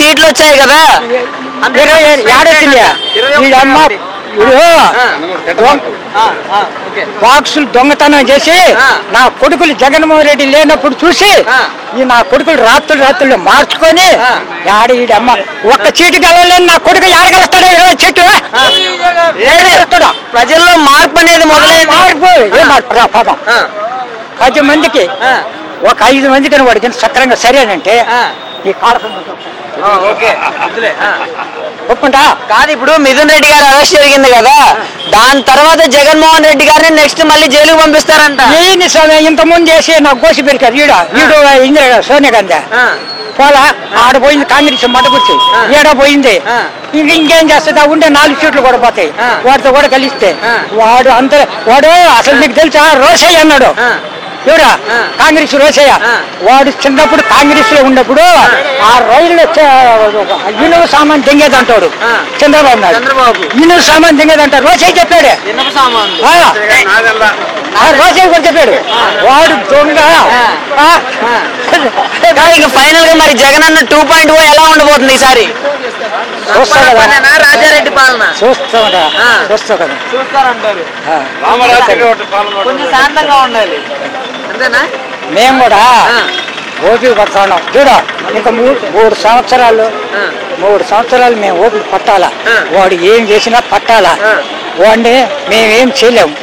సీట్లు వచ్చాయి కదా, బాక్సులు దొంగతనం చేసి నా కొడుకులు జగన్మోహన్ రెడ్డి లేనప్పుడు చూసి ఈ నా కొడుకులు రాత్రులు మార్చుకొని ఈడమ్మ ఒక్క చీటు గెలవలేని నా కొడుకు ఆడగలుస్తాడు 20 చీట్లు. ప్రజల్లో మార్పు అనేది మొదలైంది. మార్పు ఏం మార్పు పాపం 10 మందికి ఒక 5 మందికి వాడికి సక్రంగా సరేనంటే ఈ కాడ ఒప్పుకుంటా కాదు. ఇప్పుడు మిథున్ రెడ్డి గారు అరెస్ట్ జరిగింది కదా, దాని తర్వాత జగన్మోహన్ రెడ్డి గారిని నెక్స్ట్ మళ్ళీ జైలుకు పంపిస్తారంట. ఏంది స్వామి ఇంత ముందు చేసి నాకు గోసి పెరికారు ఈడు ఇందిరా సోనియా గాంధీ పోలా ఆడ పోయింది కాంగ్రెస్ మడకొచ్చి ఏడా పోయింది. ఇంకేం చేస్తుంది ఉండే 4 సీట్లు కూడా పోతాయి వాడితో కూడా కలిస్తే. వాడు అసలు నీకు తెలుసా రోసయ్య అన్నాడు ఎవరా కాంగ్రెస్ రోసయ్య. వాడు చిన్నప్పుడు కాంగ్రెస్ లో ఉన్నప్పుడు ఆ రైలు ఇనువ సామాన్ దింగేది అంటాడు చంద్రబాబు నాయుడు. ఇనువ సామాన్ దింగేది అంటాడు రోసయ్య చెప్పాడు. రోసయ్య కూడా చెప్పాడు. వాడు దొంగ. ఫైనల్ గా మరి జగన్ అన్న 2.0 ఎలా ఉండబోతుంది ఈసారి? రాజారెడ్డి పాలన చూస్తావు కదా కొంచెం శాంతంగా ఉండాలి అంతేనా? మేము కూడా ఓపిక పడతాం చూడ. ఇంకా 3 సంవత్సరాలు మేము ఓపిక పట్టాలా. వాడు ఏం చేసినా పట్టాలా. వాడిని మేమేం చేయలేము.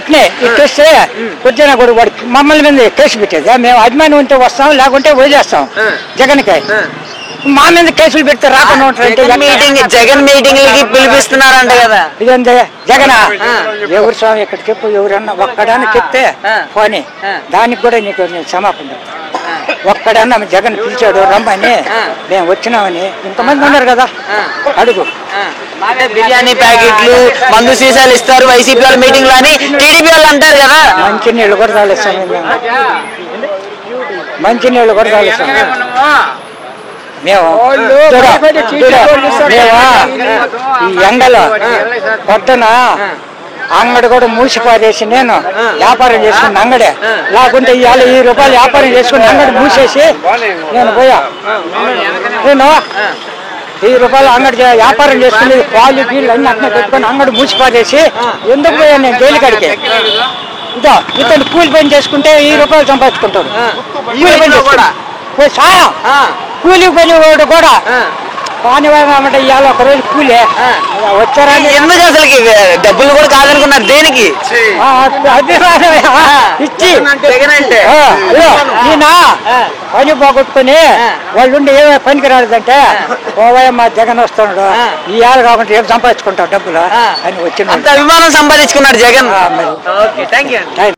ఇట్నే ఇట్టొస్తే కొద్దిగా కూడా వాడు మమ్మల్ని మీద కేసు పెట్టేది. మేము అభిమానం ఉంటే వస్తాం లేకుంటే వదిలేస్తాం. జగన్కి మా మీద కేసులు పెడితే రాకుండా జగన్ మీటింగ్లకి పిలిపిస్తున్నారంట కదా. ఇదంతే జగన్ ఎవరు స్వామి ఇక్కడ చెప్పు ఎవరన్నా ఒక్కడన్నా చెప్తే పోనీ దానికి కూడా నీకు క్షమాపణ. ఒక్కడన్నా జగన్ పిలిచాడు రమ్మని మేము వచ్చినామని ఇంతమంది ఉన్నారు కదా అడుగు. బిర్యానీ ప్యాకెట్లు మందు సీసాలు ఇస్తారు వైసీపీ వాళ్ళ మీటింగ్ లో అని టీడీపీ వాళ్ళు అంటారు కదా. మంచినీళ్ళు కూడా తాగేస్తాం మంచినీళ్ళు కూడా తాగేస్తాం మేము. ఈ ఎండలో పొద్దున అంగడి కూడా మూసిపారేసి నేను వ్యాపారం చేసుకున్న అంగడే లేకుంటే ఇవాళ 1000 రూపాయలు వ్యాపారం చేసుకుని అంగడి మూసేసి నేను పోయా. నేను 1000 రూపాయలు అంగడి వ్యాపారం చేసుకుని పాలు గీళ్ళు అన్ని అట్లా పెట్టుకుని అంగడి మూసిపారేసి ఎందుకు పోయా నేను జైలు కాడికి. ఇతను కూలి పని చేసుకుంటే 1000 రూపాయలు సంపాదించుకుంటాడు. కూలి పని చేసుకుంటా కూలి పని వాడు కూడా పానివాడమంటే ఇవాళ ఒక రోజు కూలే వచ్చారా. ఎందుకు అసలుకి డబ్బులు కూడా కాదనుకున్నారు దేనికి? ఇచ్చి ఈయన పని పోగొట్టుకుని వాళ్ళుండి ఏమో పనికి రాలేదంటే పోవయ్య మా జగన్ వస్తున్నాడు ఇవాళ కాబట్టి ఏం సంపాదించుకుంటావు డబ్బులు అని వచ్చిన అభిమానం సంపాదించుకున్నాడు జగన్.